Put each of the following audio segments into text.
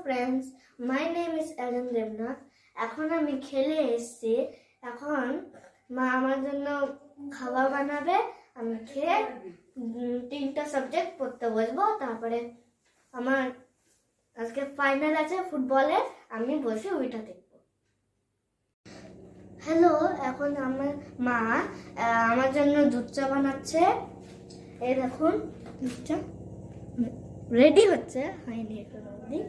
friends, my name is Ellen Devnath. এখন আমি খেলে এসেছি। এখন মা আমার জন্য খাবার বানাবে, আমি খেয়ে 3টা সাবজেক্ট পড়তে বসবো। তারপরে আমার আজকে ফাইনাল আছে ফুটবলে, আমি বসে ওইটা দেখব। হ্যালো, এখন আমার মা আমার জন্য দুধ চা বানাচ্ছে। এই দেখুন দুধ চা রেডি হচ্ছে, হয়নি এখনো অবধি।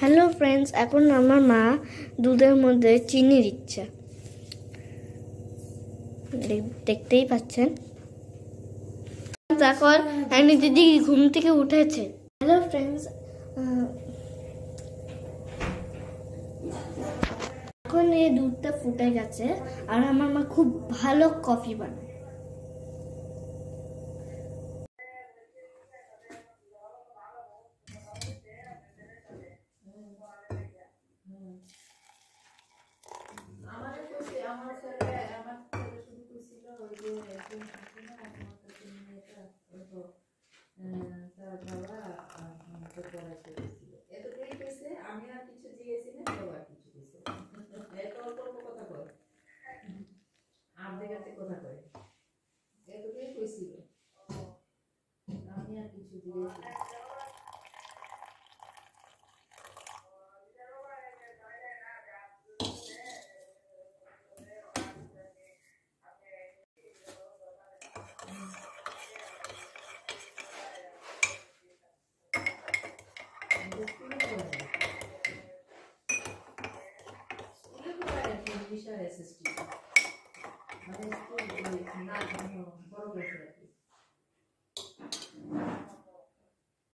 হ্যালো ফ্রেন্ডস, এখন আমার মা দুধের মধ্যে চিনি দিচ্ছে, দেখতেই পাচ্ছেন। তারপর আমি দিদি ঘুম থেকে উঠেছে। হ্যালো ফ্রেন্ডস, এখন এই দুধটা ফুটে গেছে আর আমার মা খুব ভালো কফি বানায়।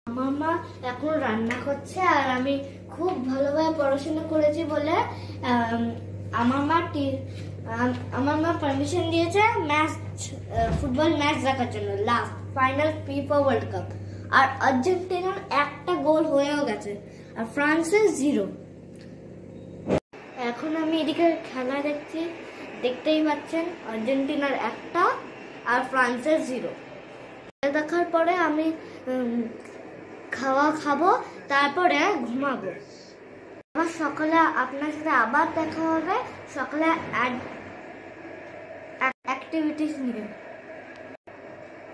আমার মা এখন রান্না করছে আর আমি খুব ভালোভাবে পড়াশোনা করেছি বলে আমার মা পারমিশন দিয়েছে ফুটবল ম্যাচ দেখার জন্য, last final FIFA world cup. আর আর্জেন্টিনার একটা গোল হয়েও গেছে আর ফ্রান্সের 0। এখন আমি এদিকে খেলা দেখছি, দেখতেই পাচ্ছেন আর্জেন্টিনার একটা আর ফ্রান্সের 0। দেখার পরে আমি খাবো, তারপরে ঘুমাবো। আবার সকালে আপনার সাথে আবার দেখা হবে, সকালে অ্যাক্টিভিটিস নিয়ে।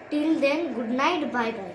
Till then, good night, bye by.